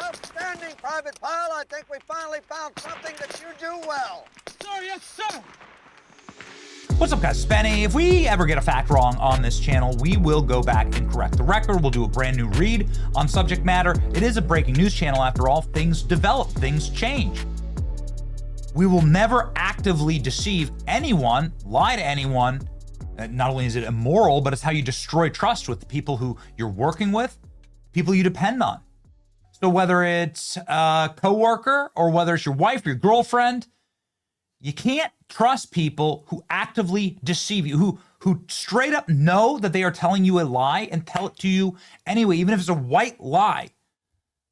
Outstanding, Private Pyle. I think we finally found something that you do well. Sir, yes, sir. What's up, guys? Spenny. If we ever get a fact wrong on this channel, we will go back and correct the record. We'll do a brand new read on subject matter. It is a breaking news channel after all. Things develop, things change. We will never actively deceive anyone, lie to anyone. Not only is it immoral, but it's how you destroy trust with the people who you're working with, people you depend on. So whether it's a coworker or whether it's your wife, your girlfriend, you can't trust people who actively deceive you, who straight up know that they are telling you a lie and tell it to you anyway, even if it's a white lie.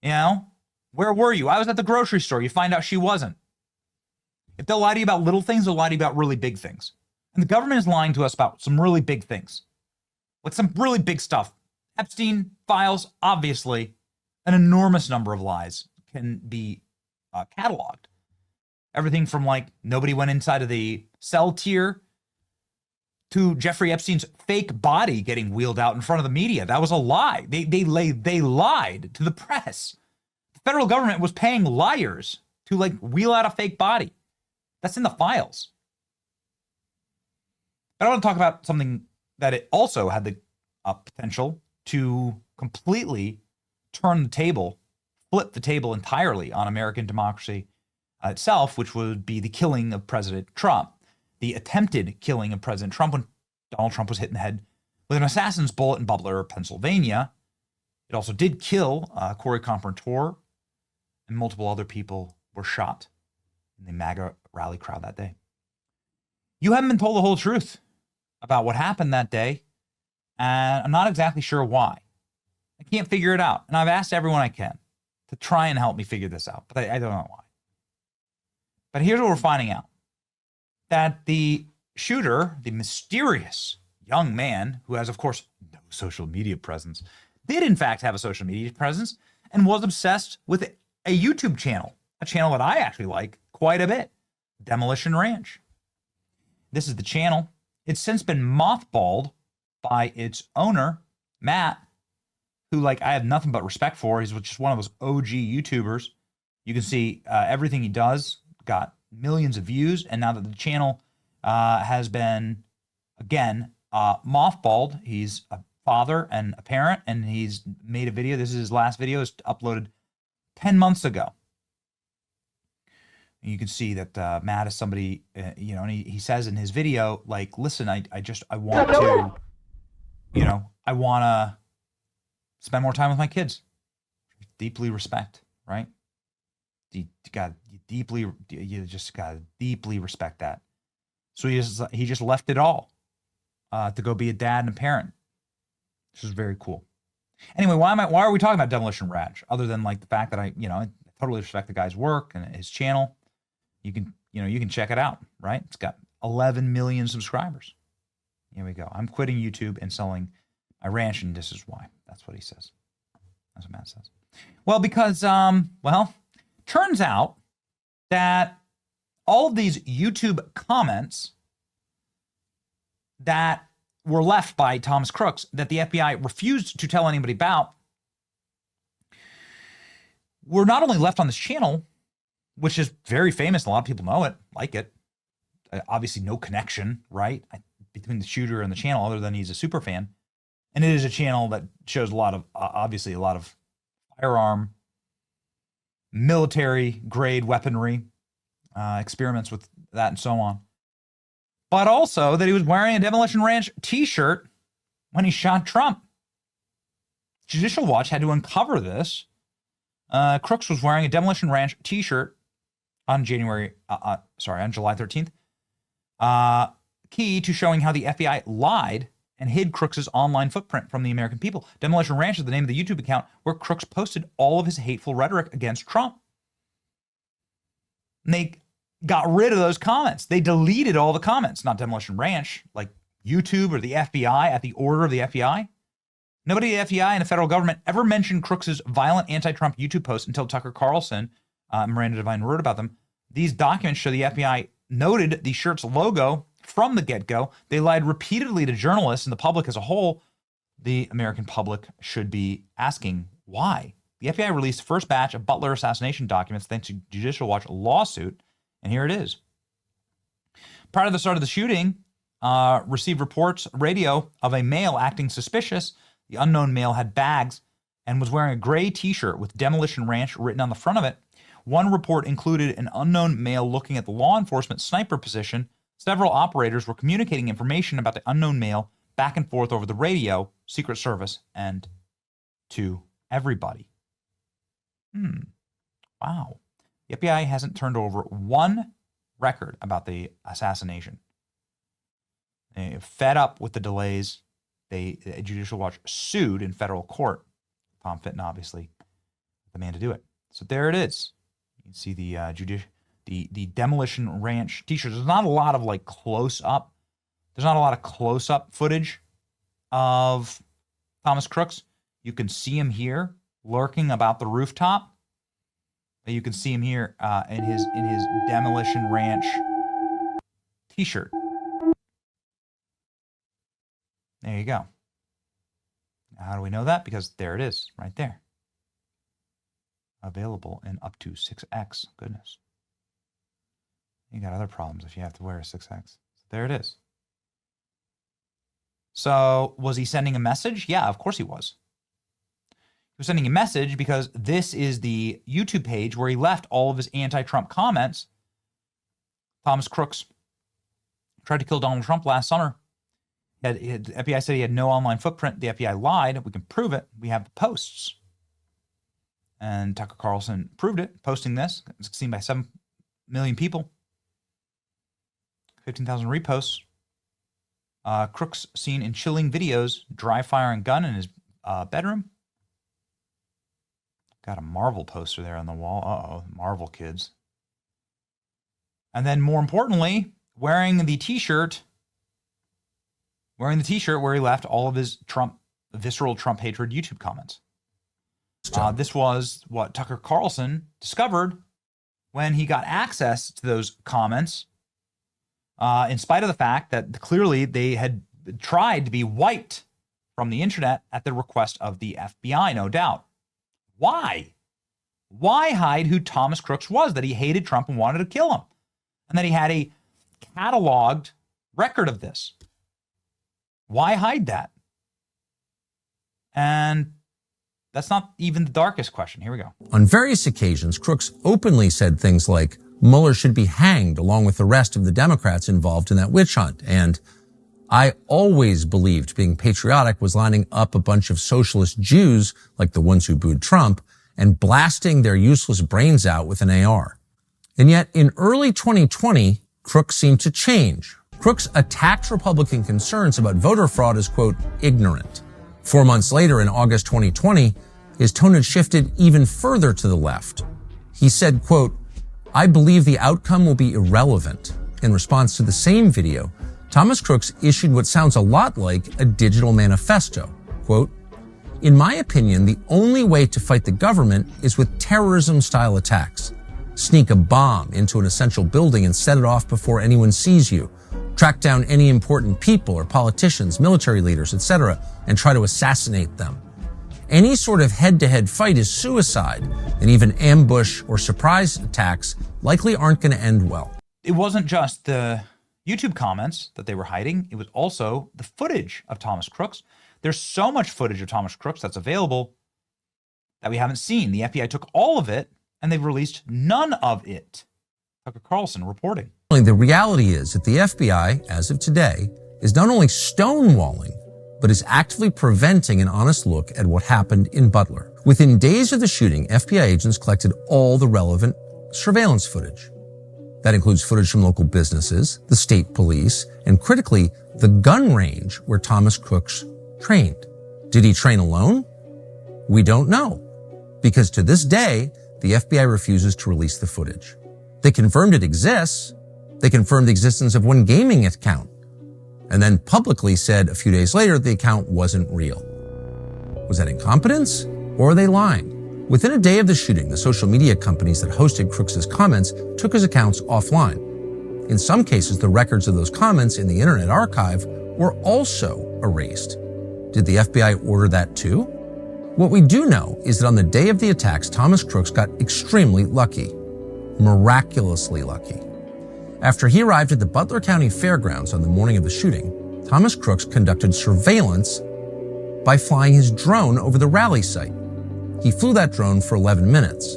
You know, where were you? I was at the grocery store. You find out she wasn't. If they'll lie to you about little things, they'll lie to you about really big things. And the government is lying to us about some really big things, like some really big stuff. Epstein files, obviously, an enormous number of lies can be cataloged. Everything from like nobody went inside of the cell tier to Jeffrey Epstein's fake body getting wheeled out in front of the media. That was a lie. They lied to the press. The federal government was paying liars to like wheel out a fake body. That's in the files. But I want to talk about something that it also had the potential to completely turn the table, flip the table entirely on American democracy itself, which would be the killing of President Trump, the attempted killing of President Trump when Donald Trump was hit in the head with an assassin's bullet in Butler, Pennsylvania. It also did kill Corey Compertor, and multiple other people were shot in the MAGA rally crowd that day. You haven't been told the whole truth about what happened that day, and I'm not exactly sure why. I can't figure it out, and I've asked everyone I can to try and help me figure this out, but I don't know why. But here's what we're finding out. That the shooter, the mysterious young man who has, of course, no social media presence, did in fact have a social media presence and was obsessed with a YouTube channel, a channel that I actually like quite a bit, Demolition Ranch. This is the channel. It's since been mothballed by its owner, Matt, who like I have nothing but respect for. He's just one of those OG YouTubers. You can see everything he does. Got millions of views, and now that the channel has been again mothballed, he's a father and a parent, and he's made a video. This is his last video. It's uploaded 10 months ago. And you can see that Matt is somebody, you know, and he says in his video, like, listen, I want to, you know, I want to spend more time with my kids. Deeply respect, right? You just got to deeply respect that. So he just left it all to go be a dad and a parent. This is very cool. Anyway, why are we talking about Demolition Ranch other than like the fact that I totally respect the guy's work and his channel. You can check it out, right? It's got 11 million subscribers. Here we go. I'm quitting YouTube and selling my ranch, and this is why. That's what he says. That's what Matt says. Well, because turns out that all of these YouTube comments that were left by Thomas Crooks that the FBI refused to tell anybody about were not only left on this channel, which is very famous. A lot of people know it, like it. Obviously, no connection, right, between the shooter and the channel other than he's a super fan. And it is a channel that shows a lot of, obviously, a lot of firearm, military grade weaponry, experiments with that and so on. But also that he was wearing a Demolition Ranch t-shirt when he shot Trump. Judicial Watch had to uncover this. Crooks was wearing a Demolition Ranch t-shirt on July 13th. Key to showing how the FBI lied and hid Crooks' online footprint from the American people. Demolition Ranch is the name of the YouTube account where Crooks posted all of his hateful rhetoric against Trump. And they got rid of those comments. They deleted all the comments, not Demolition Ranch, like YouTube or the FBI at the order of the FBI. Nobody at the FBI and the federal government ever mentioned Crooks' violent anti-Trump YouTube posts until Tucker Carlson and Miranda Devine wrote about them. These documents show the FBI noted the shirt's logo from the get-go. They lied repeatedly to journalists and the public as a whole. The American public should be asking why. the FBI released the first batch of Butler assassination documents thanks to Judicial Watch lawsuit, and here it is. Prior to the start of the shooting, received reports radio of a male acting suspicious. The unknown male had bags and was wearing a gray T-shirt with Demolition Ranch written on the front of it. One report included an unknown male looking at the law enforcement sniper position. Several operators were communicating information about the unknown male back and forth over the radio, Secret Service, and to everybody. Wow. The FBI hasn't turned over one record about the assassination. They fed up with the delays. Judicial Watch sued in federal court. Tom Fitton, obviously, the man to do it. So there it is. You can see the Demolition Ranch T-shirts. There's not a lot of like close up. There's not a lot of close up footage of Thomas Crooks. You can see him here lurking about the rooftop. You can see him here in his Demolition Ranch T-shirt. There you go. How do we know that? Because there it is, right there. Available in up to 6X. Goodness. You got other problems if you have to wear a 6X. There it is. So, was he sending a message? Yeah, of course he was. He was sending a message because this is the YouTube page where he left all of his anti-Trump comments. Thomas Crooks tried to kill Donald Trump last summer. The FBI said he had no online footprint. The FBI lied. We can prove it. We have the posts. And Tucker Carlson proved it, posting this. It's seen by 7 million people. 15,000 reposts. Crooks seen in chilling videos, dry firing gun in his bedroom. Got a Marvel poster there on the wall. Uh-oh, Marvel kids. And then more importantly, wearing the T-shirt where he left all of his visceral Trump hatred YouTube comments. This was what Tucker Carlson discovered when he got access to those comments, in spite of the fact that clearly they had tried to be wiped from the internet at the request of the FBI, no doubt. Why? Why hide who Thomas Crooks was, that he hated Trump and wanted to kill him, and that he had a cataloged record of this? Why hide that? And that's not even the darkest question. Here we go. On various occasions, Crooks openly said things like, Mueller should be hanged along with the rest of the Democrats involved in that witch hunt. And I always believed being patriotic was lining up a bunch of socialist Jews, like the ones who booed Trump, and blasting their useless brains out with an AR. And yet, in early 2020, Crooks seemed to change. Crooks attacked Republican concerns about voter fraud as, quote, ignorant. 4 months later, in August 2020, his tone had shifted even further to the left. He said, quote, I believe the outcome will be irrelevant. In response to the same video, Thomas Crooks issued what sounds a lot like a digital manifesto. Quote, in my opinion, the only way to fight the government is with terrorism-style attacks. Sneak a bomb into an essential building and set it off before anyone sees you. Track down any important people or politicians, military leaders, etc., and try to assassinate them. Any sort of head-to-head fight is suicide, and even ambush or surprise attacks likely aren't going to end well. It wasn't just the YouTube comments that they were hiding. It was also the footage of Thomas Crooks. There's so much footage of Thomas Crooks that's available that we haven't seen. The FBI took all of it, and they've released none of it. Tucker Carlson reporting. The reality is that the FBI, as of today, is not only stonewalling, but is actively preventing an honest look at what happened in Butler. Within days of the shooting, FBI agents collected all the relevant surveillance footage. That includes footage from local businesses, the state police, and critically, the gun range where Thomas Crooks trained. Did he train alone? We don't know, because to this day, the FBI refuses to release the footage. They confirmed it exists. They confirmed the existence of one gaming account, and then publicly said a few days later the account wasn't real. Was that incompetence, or are they lying? Within a day of the shooting, the social media companies that hosted Crooks's comments took his accounts offline. In some cases, the records of those comments in the Internet Archive were also erased. Did the FBI order that too? What we do know is that on the day of the attacks, Thomas Crooks got extremely lucky, miraculously lucky. After he arrived at the Butler County Fairgrounds on the morning of the shooting, Thomas Crooks conducted surveillance by flying his drone over the rally site. He flew that drone for 11 minutes.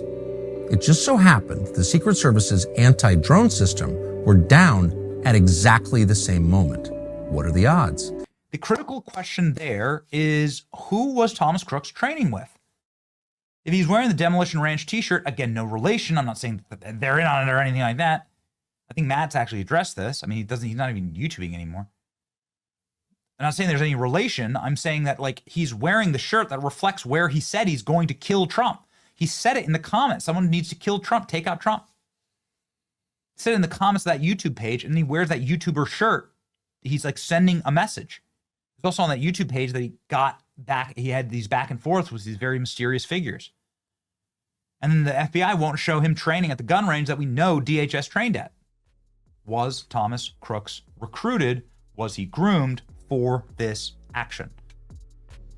It just so happened the Secret Service's anti-drone system were down at exactly the same moment. What are the odds? The critical question there is, who was Thomas Crooks training with? If he's wearing the Demolition Ranch t-shirt, again, no relation. I'm not saying that they're in on it or anything like that. I think Matt's actually addressed this. I mean, he's not even YouTubing anymore. I'm not saying there's any relation. I'm saying that, like, he's wearing the shirt that reflects where he said he's going to kill Trump. He said it in the comments. Someone needs to kill Trump. Take out Trump. He said it in the comments of that YouTube page, and he wears that YouTuber shirt. He's like sending a message. It's also on that YouTube page that he got back. He had these back and forths with these very mysterious figures. And then the FBI won't show him training at the gun range that we know DHS trained at. Was Thomas Crooks recruited? Was he groomed for this action?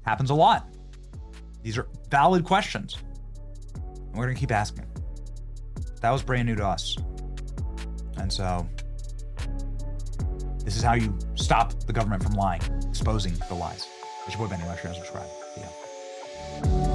Happens a lot. These are valid questions. And we're going to keep asking. That was brand new to us. And so this is how you stop the government from lying, exposing the lies. It's your boy Benny. Like, share, and subscribe. See ya.